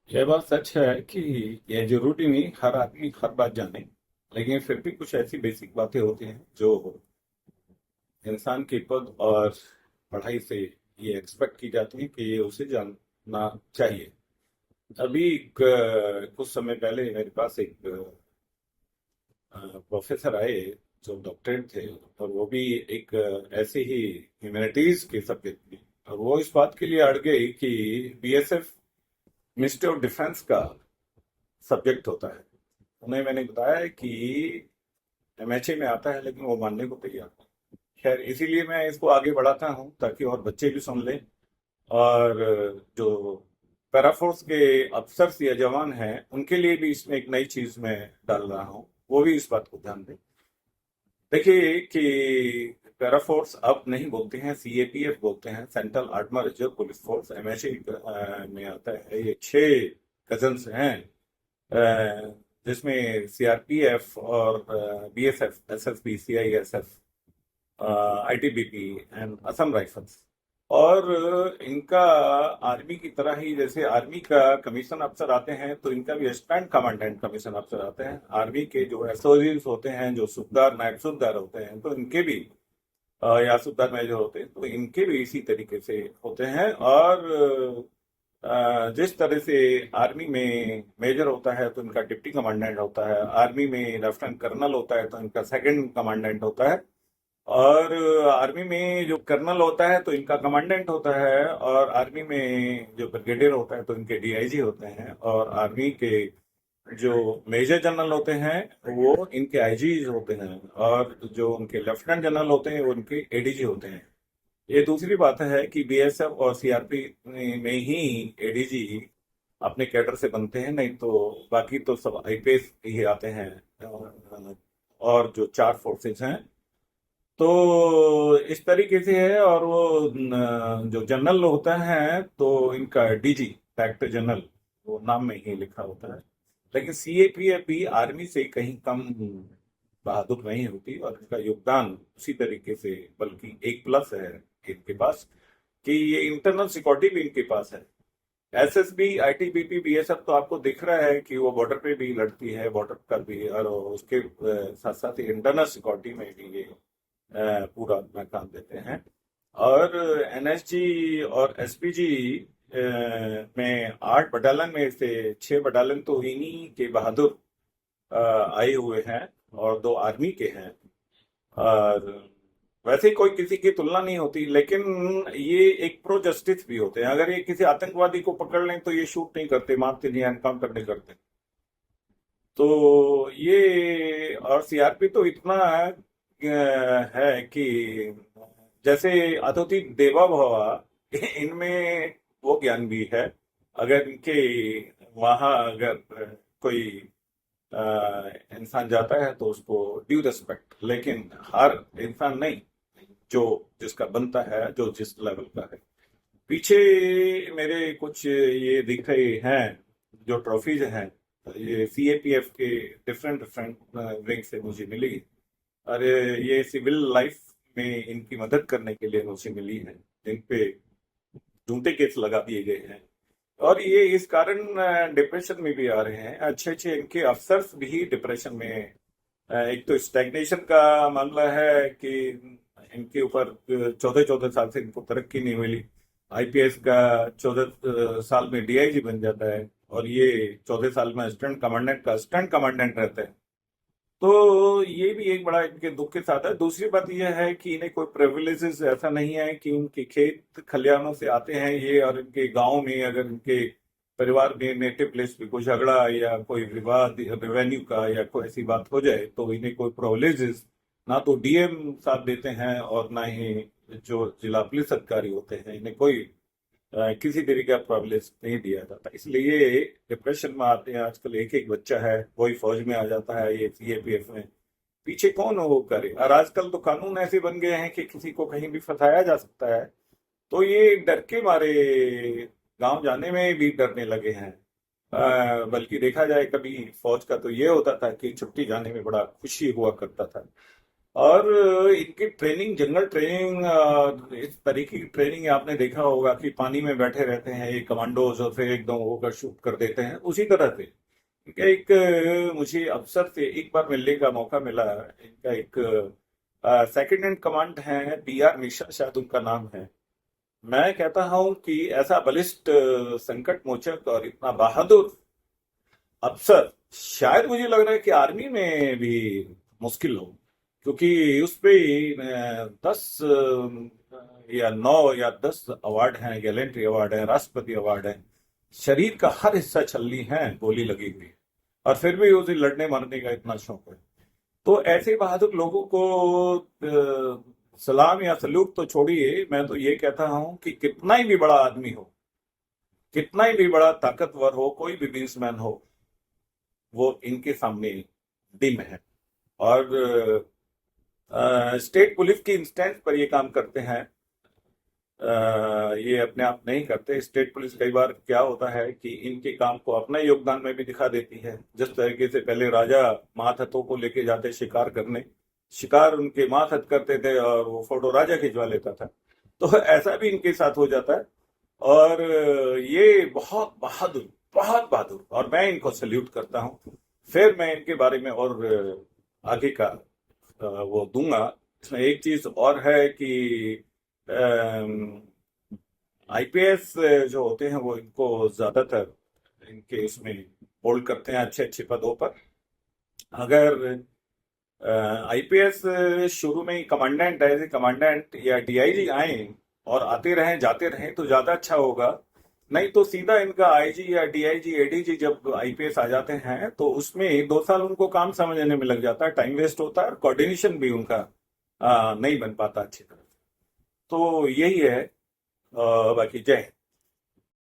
यह बात सच है कि यह जरूरी नहीं हर आदमी हर बात जाने। लेकिन फिर भी कुछ ऐसी बेसिक बातें होती हैं जो इंसान के पद और पढ़ाई से ये एक्सपेक्ट की जाती है कि ये उसे जानना चाहिए। अभी कुछ समय पहले मेरे पास एक प्रोफेसर आए जो डॉक्टरेट थे, और वो भी एक ऐसे ही ह्यूमैनिटीज के सब्जेक्ट में। और वो इस बात के लिए अड़ गई कि बीएसएफ मिनिस्ट्री ऑफ डिफेंस का सब्जेक्ट होता है। उन्हें मैंने बताया कि एमएचए में आता है, लेकिन वो मानने को तैयार नहीं। खैर, इसीलिए मैं इसको आगे बढ़ाता हूँ ताकि और बच्चे भी सुन लें। और जो पैराफोर्स के अफसर्स या जवान हैं उनके लिए भी इसमें एक नई चीज मैं डाल रहा हूँ, वो भी इस बात को ध्यान दें। देखिए कि पैराफोर्स अब नहीं बोलते हैं, सीएपीएफ बोलते हैं, central armour reserve police force. MHA में आता है। ये 6 कजन्स हैं, जिसमें सीआरपीएफ और BSF, SSB, CISF, ITBP and Assam rifles. और इनका आर्मी की तरह ही, जैसे आर्मी का कमीशन अफसर आते हैं तो इनका भी असिस्टेंट कमांडेंट कमीशन अफसर आते हैं। आर्मी के जो एसओजीज होते हैं, जो सूबेदार नायब सूबेदार होते हैं, तो इनके भी या सूबेदार मेजर होते हैं, तो इनके भी इसी तरीके से होते हैं। और जिस तरह से आर्मी में मेजर होता है तो इनका डिप्टी कमांडेंट होता है, आर्मी में लेफ्टिनेंट कर्नल होता है तो इनका सेकंड कमांडेंट होता है, और आर्मी में जो कर्नल होता है तो इनका कमांडेंट होता है, और आर्मी में जो ब्रिगेडियर होता है तो इनके डीआईजी होते हैं, और आर्मी के जो मेजर जनरल होते हैं वो इनके आईजी होते हैं, और जो उनके लेफ्टिनेंट जनरल होते हैं वो उनके एडीजी होते हैं। ये दूसरी बात है कि बीएसएफ और सीआरपी में ही एडीजी अपने कैडर से बनते हैं, नहीं तो बाकी तो सब आईपीएस ही आते हैं। और जो 4 फोर्सेस हैं, तो इस तरीके से है। और वो जो जनरल होता है तो इनका डीजी, डायरेक्टर जनरल, वो नाम में ही लिखा होता है। लेकिन सीएपीएफ भी आर्मी से कहीं कम बहादुर नहीं होती, और इनका योगदान उसी तरीके से, बल्कि एक प्लस है इनके पास, कि ये इंटरनल सिक्योरिटी भी इनके पास है। एसएसबी, आईटीबीपी, बीएसएफ तो आपको दिख रहा है कि वो बॉर्डर पे भी लड़ती है, बॉर्डर पर भी, और उसके साथ साथ ही इंटरनल सिक्योरिटी में भी ये पूरा अपना काम देते हैं। और एनएसजी और एसपीजी में 8 बटालियन में से 6 बटालियन तो इन्हीं के बहादुर आए हुए हैं, और 2 आर्मी के हैं। और वैसे ही कोई किसी की तुलना नहीं होती, लेकिन ये एक प्रो जस्टिस भी होते हैं। अगर ये किसी आतंकवादी को पकड़ लें तो ये शूट नहीं करते, मारते नहीं, एनकाउंटर नहीं करते। तो ये, और सीआरपी तो इतना है कि जैसे अतिथि देवा भव, इनमें वो ज्ञान भी है। अगर इनके वहां अगर कोई इंसान जाता है तो उसको ड्यू रिस्पेक्ट, लेकिन हर इंसान नहीं, जो जिसका बनता है, जो जिस लेवल का है। पीछे मेरे कुछ ये दिख रहे हैं जो ट्रॉफीज हैं, ये सीएपीएफ के डिफरेंट डिफरेंट विंग से मुझे मिली। और ये सिविल लाइफ में इनकी मदद करने के लिए मुझे मिली है, जिन पे झूठे केस लगा दिए गए हैं। और ये इस कारण डिप्रेशन में भी आ रहे हैं। अच्छे अच्छे इनके अफसर्स भी डिप्रेशन में हैं। एक तो स्टैग्नेशन का मामला है कि इनके ऊपर 14-14 साल से इनको तरक्की नहीं मिली। आईपीएस का 14 साल में डीआईजी बन जाता है, और ये 14 साल में असिस्टेंट कमांडेंट का असिस्टेंट कमांडेंट रहता है। तो ये भी एक बड़ा इनके दुख के साथ है। दूसरी बात यह है कि इन्हें कोई प्रिविलेजेस ऐसा नहीं है कि इनके खेत खलिहानों से आते हैं ये, और इनके गांव में अगर इनके परिवार में नेटिव प्लेस पे कोई झगड़ा या कोई विवाद रेवेन्यू का या कोई ऐसी बात हो जाए तो इन्हें कोई प्रिविलेजेस ना तो डीएम साथ देते हैं, और ना ही जो जिला पुलिस अधिकारी होते हैं, इन्हें कोई किसी तरीके का प्रिविलेज नहीं दिया जाता। इसलिए ये डिप्रेशन में आते हैं। आजकल एक एक बच्चा है वही फौज में आ जाता है, ये सीएपीएफ में। पीछे कौन वो करे? और आजकल तो कानून ऐसे बन गए हैं कि किसी को कहीं भी फंसाया जा सकता है। तो ये डर के मारे गांव जाने में भी डरने लगे हैं। बल्कि देखा जाए, कभी फौज का तो ये होता था कि छुट्टी जाने में बड़ा खुशी हुआ करता था। और इनकी ट्रेनिंग, जंगल ट्रेनिंग, इस तरीके की ट्रेनिंग आपने देखा होगा कि पानी में बैठे रहते हैं ये कमांडोज और फिर एकदम होकर शूट कर देते हैं, उसी तरह से इनका एक मुझे अफसर से एक बार मिलने का मौका मिला। इनका एक सेकंड इन कमांड है, PR मिश्रा शायद उनका नाम है। मैं कहता हूं कि ऐसा बलिष्ठ, संकट मोचक और इतना बहादुर अफसर शायद मुझे लग रहा है कि आर्मी में भी मुश्किल हो, क्योंकि उस पे 10 या 9 या 10 अवार्ड हैं, गैलेंट्री अवार्ड है, राष्ट्रपति अवार्ड है, शरीर का हर हिस्सा छलनी है, गोली लगी हुई है, और फिर भी उसे लड़ने मरने का इतना शौक है। तो ऐसे बहादुर लोगों को सलाम या सल्यूट तो छोड़िए, मैं तो ये कहता हूं कि कितना ही भी बड़ा आदमी हो, कितना ही भी बड़ा ताकतवर हो, कोई भी बिजनेसमैन हो, वो इनके सामने डिम है। और स्टेट पुलिस की इंस्टेंस पर ये काम करते हैं। ये अपने आप नहीं करते। स्टेट पुलिस कई बार क्या होता है कि इनके काम को अपना योगदान में भी दिखा देती है। जिस तरीके से पहले राजा मातहतों को लेके जाते शिकार करने, शिकार उनके मातहत करते थे और वो फोटो राजा खिंचवा लेता था, तो ऐसा भी इनके साथ हो जाता है। और ये बहुत बहादुर, बहुत बहादुर, और मैं इनको सल्यूट करता हूँ। फिर मैं इनके बारे में और आगे का वो दूंगा। इसमें एक चीज और है कि IPS जो होते हैं वो इनको ज्यादातर इनके इसमें होल्ड करते हैं अच्छे अच्छे पदों पर। अगर IPS शुरू में ही कमांडेंट, एज ए कमांडेंट या DIG आए और आते रहें जाते रहें तो ज्यादा अच्छा होगा। नहीं तो सीधा इनका IG या DIG ADG जब IPS आ जाते हैं तो उसमें 2 साल उनको काम समझने में लग जाता है, टाइम वेस्ट होता है और कोऑर्डिनेशन भी उनका नहीं बन पाता अच्छी तरह। तो यही है। बाकी जय हिंद।